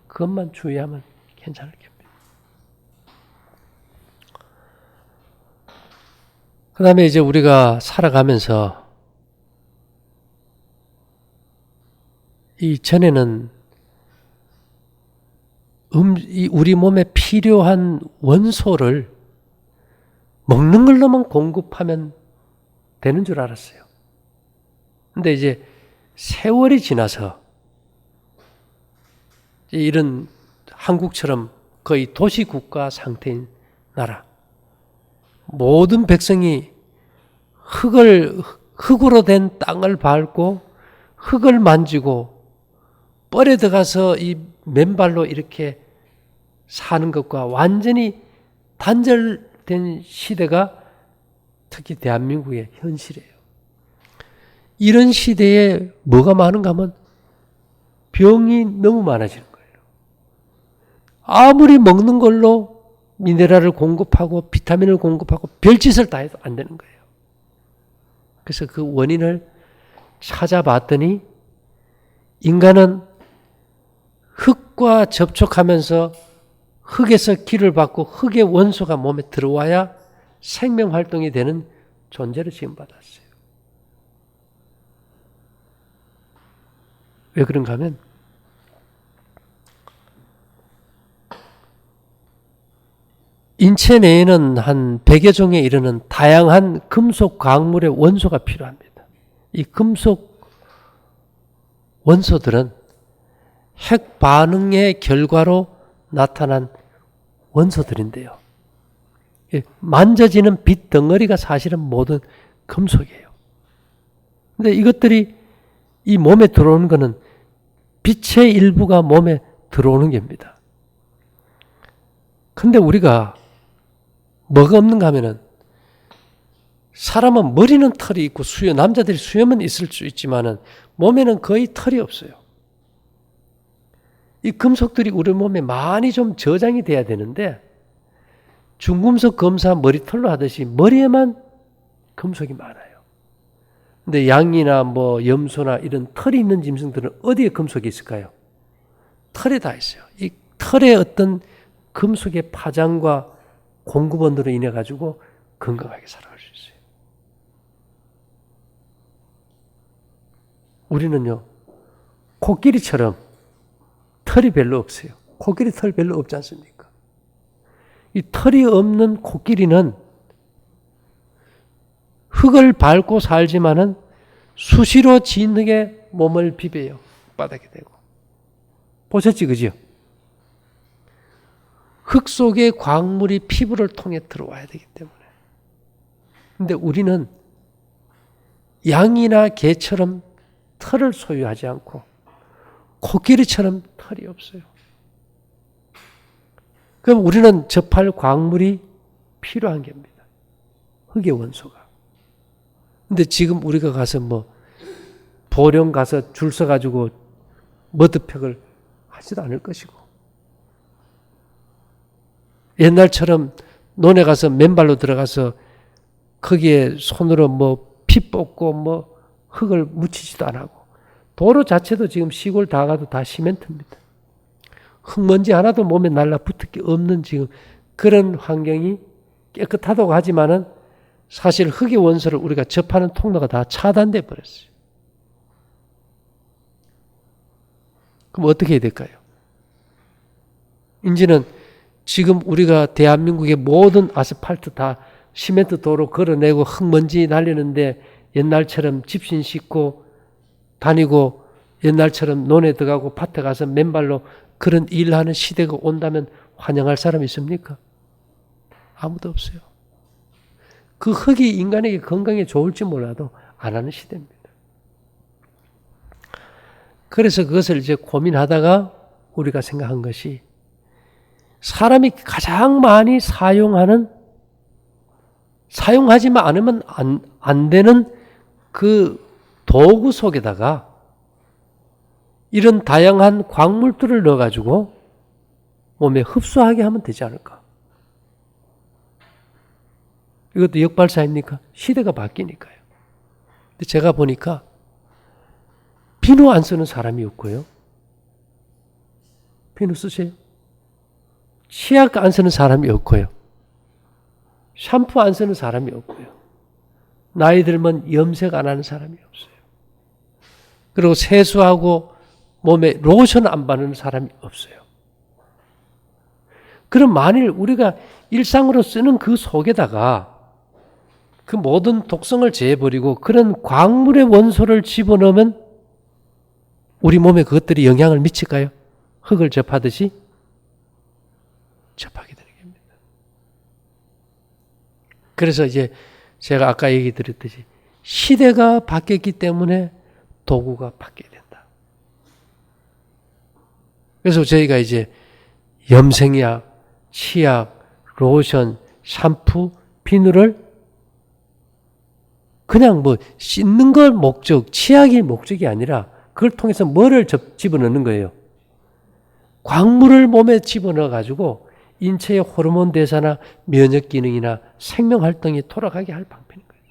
그것만 주의하면 괜찮을 겁니다. 그 다음에 이제 우리가 살아가면서 이 전에는 우리 몸에 필요한 원소를 먹는 걸로만 공급하면 되는 줄 알았어요. 근데 이제 세월이 지나서 이런 한국처럼 거의 도시국가 상태인 나라, 모든 백성이 흙으로 된 땅을 밟고 흙을 만지고 뻘에 들어가서 이 맨발로 이렇게 사는 것과 완전히 단절된 시대가 특히 대한민국의 현실이에요. 이런 시대에 뭐가 많은가 하면 병이 너무 많아지는 거예요. 아무리 먹는 걸로 미네랄을 공급하고 비타민을 공급하고 별짓을 다 해도 안 되는 거예요. 그래서 그 원인을 찾아봤더니 인간은 흙과 접촉하면서 흙에서 기를 받고 흙의 원소가 몸에 들어와야 생명활동이 되는 존재를 지음받았어요. 왜 그런가 하면 인체 내에는 한 100여 종에 이르는 다양한 금속 광물의 원소가 필요합니다. 이 금속 원소들은 핵 반응의 결과로 나타난 원소들인데요. 만져지는 빛 덩어리가 사실은 모든 금속이에요. 근데 이것들이 이 몸에 들어오는 것은 빛의 일부가 몸에 들어오는 겁니다. 근데 우리가 뭐가 없는가 하면은 사람은 머리는 털이 있고 남자들이 수염은 있을 수 있지만은 몸에는 거의 털이 없어요. 이 금속들이 우리 몸에 많이 좀 저장이 돼야 되는데 중금속 검사 머리털로 하듯이 머리에만 금속이 많아요. 근데 양이나 뭐 염소나 이런 털이 있는 짐승들은 어디에 금속이 있을까요? 털에 다 있어요. 이 털의 어떤 금속의 파장과 공급원으로 인해 가지고 건강하게 살아갈 수 있어요. 우리는요, 코끼리처럼 털이 별로 없어요. 코끼리 털 별로 없지 않습니까? 이 털이 없는 코끼리는 흙을 밟고 살지만은 수시로 진흙에 몸을 비벼요. 바닥에 대고. 보셨지, 그죠? 흙 속에 광물이 피부를 통해 들어와야 되기 때문에. 근데 우리는 양이나 개처럼 털을 소유하지 않고 코끼리처럼 털이 없어요. 그럼 우리는 접할 광물이 필요한 겁니다. 흙의 원소가. 근데 지금 우리가 가서 뭐 보령 가서 줄 서가지고 머드팩을 하지도 않을 것이고 옛날처럼 논에 가서 맨발로 들어가서 거기에 손으로 뭐 피 뽑고 뭐 흙을 묻히지도 안 하고 도로 자체도 지금 시골 다 가도 다 시멘트입니다. 흙먼지 하나도 몸에 날라붙을 게 없는 지금 그런 환경이 깨끗하다고 하지만은 사실 흙의 원소를 우리가 접하는 통로가 다 차단돼 버렸어요. 그럼 어떻게 해야 될까요? 이제는 지금 우리가 대한민국의 모든 아스팔트 다 시멘트 도로 걸어내고 흙먼지 날리는데 옛날처럼 집신 싣고 다니고 옛날처럼 논에 들어가고 밭에 가서 맨발로 그런 일하는 시대가 온다면 환영할 사람이 있습니까? 아무도 없어요. 그 흙이 인간에게 건강에 좋을지 몰라도 안 하는 시대입니다. 그래서 그것을 이제 고민하다가 우리가 생각한 것이 사람이 가장 많이 사용하지만 않으면 안 되는 그 도구 속에다가 이런 다양한 광물들을 넣어가지고 몸에 흡수하게 하면 되지 않을까. 이것도 역발사입니까? 시대가 바뀌니까요. 근데 제가 보니까 비누 안 쓰는 사람이 없고요. 비누 쓰세요? 치약 안 쓰는 사람이 없고요. 샴푸 안 쓰는 사람이 없고요. 나이 들면 염색 안 하는 사람이 없어요. 그리고 세수하고 몸에 로션 안 바르는 사람이 없어요. 그럼 만일 우리가 일상으로 쓰는 그 속에다가 그 모든 독성을 제해버리고 그런 광물의 원소를 집어넣으면 우리 몸에 그것들이 영향을 미칠까요? 흙을 접하듯이 접하게 되는 겁니다. 그래서 이제 제가 아까 얘기 드렸듯이 시대가 바뀌었기 때문에 도구가 바뀌어야 된다. 그래서 저희가 이제 염색약, 치약, 로션, 샴푸, 비누를 그냥 뭐 씻는 걸 목적, 치약이 목적이 아니라 그걸 통해서 뭐를 집어넣는 거예요? 광물을 몸에 집어넣어 가지고 인체의 호르몬 대사나 면역 기능이나 생명 활동이 돌아가게 할 방편인 거예요.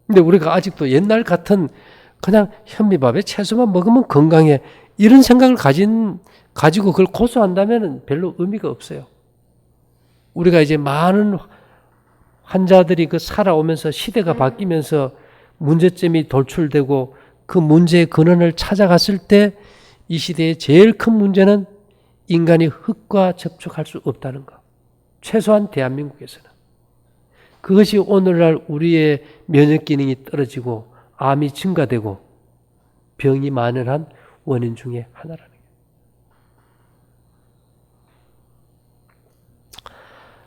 근데 우리가 아직도 옛날 같은 그냥 현미밥에 채소만 먹으면 건강해 이런 생각을 가지고 그걸 고수한다면 별로 의미가 없어요. 우리가 이제 많은 환자들이 그 살아오면서 시대가 바뀌면서 문제점이 돌출되고 그 문제의 근원을 찾아갔을 때 이 시대의 제일 큰 문제는 인간이 흙과 접촉할 수 없다는 것. 최소한 대한민국에서는. 그것이 오늘날 우리의 면역 기능이 떨어지고 암이 증가되고 병이 만연한 원인 중에 하나라는 거예요.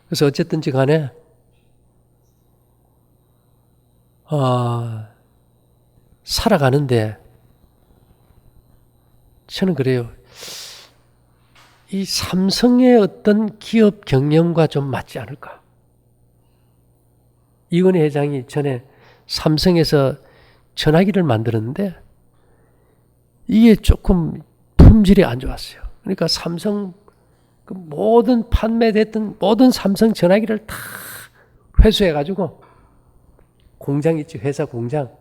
그래서 어쨌든지 간에 살아가는데 저는 그래요. 이 삼성의 어떤 기업 경영과 좀 맞지 않을까? 이건희 회장이 전에 삼성에서 전화기를 만들었는데 이게 조금 품질이 안 좋았어요. 그러니까 삼성 그 모든 판매됐던 모든 삼성 전화기를 다 회수해가지고 공장 있지, 회사 공장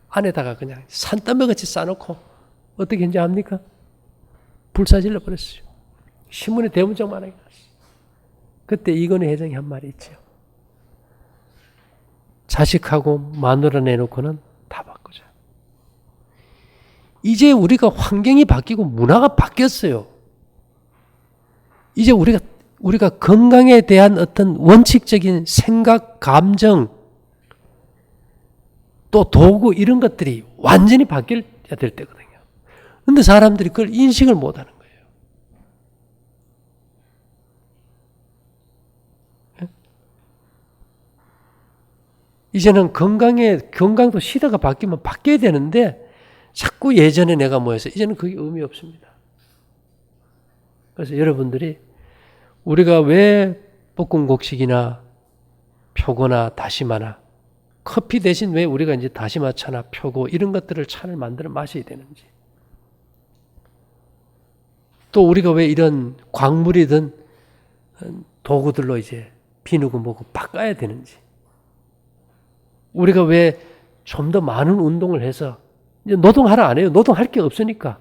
안에다가 그냥 산더미같이 싸놓고 어떻게 했는지 압니까? 불사질러 버렸어요. 신문에 대문짝만하게 났어요. 그때 이건희 회장이 한 말이 있죠. 자식하고 마누라 내놓고는 다 바꾸자. 이제 우리가 환경이 바뀌고 문화가 바뀌었어요. 이제 우리가 건강에 대한 어떤 원칙적인 생각, 감정, 또 도구 이런 것들이 완전히 바뀌어야 될 때거든요. 그런데 사람들이 그걸 인식을 못하는 거예요. 이제는 건강도 시대가 바뀌면 바뀌어야 되는데 자꾸 예전에 내가 뭐해서 이제는 그게 의미 없습니다. 그래서 여러분들이 우리가 왜 볶음곡식이나 표고나 다시마나 커피 대신 왜 우리가 이제 다시마차나 표고 이런 것들을 차를 만들어 마셔야 되는지, 또 우리가 왜 이런 광물이든 도구들로 이제 비누고 뭐고 바꿔야 되는지, 우리가 왜 좀 더 많은 운동을 해서 이제 노동하라 안 해요. 노동할 게 없으니까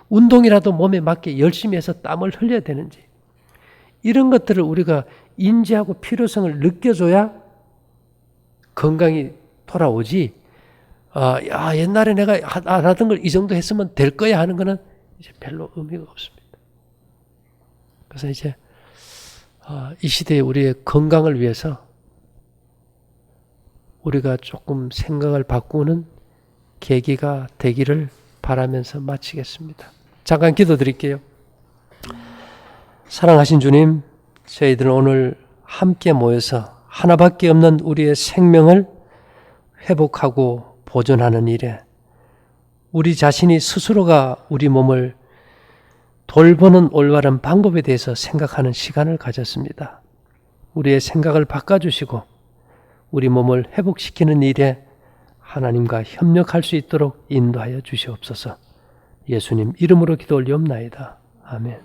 운동이라도 몸에 맞게 열심히 해서 땀을 흘려야 되는지, 이런 것들을 우리가 인지하고 필요성을 느껴줘야 건강이 돌아오지. 옛날에 내가 안 하던 걸 이 정도 했으면 될 거야 하는 거는 이제 별로 의미가 없습니다. 그래서 이제 이 시대에 우리의 건강을 위해서 우리가 조금 생각을 바꾸는 계기가 되기를 바라면서 마치겠습니다. 잠깐 기도드릴게요. 사랑하신 주님, 저희들은 오늘 함께 모여서 하나밖에 없는 우리의 생명을 회복하고 보존하는 일에 우리 자신이 스스로가 우리 몸을 돌보는 올바른 방법에 대해서 생각하는 시간을 가졌습니다. 우리의 생각을 바꿔주시고 우리 몸을 회복시키는 일에 하나님과 협력할 수 있도록 인도하여 주시옵소서. 예수님 이름으로 기도 올리옵나이다. 아멘.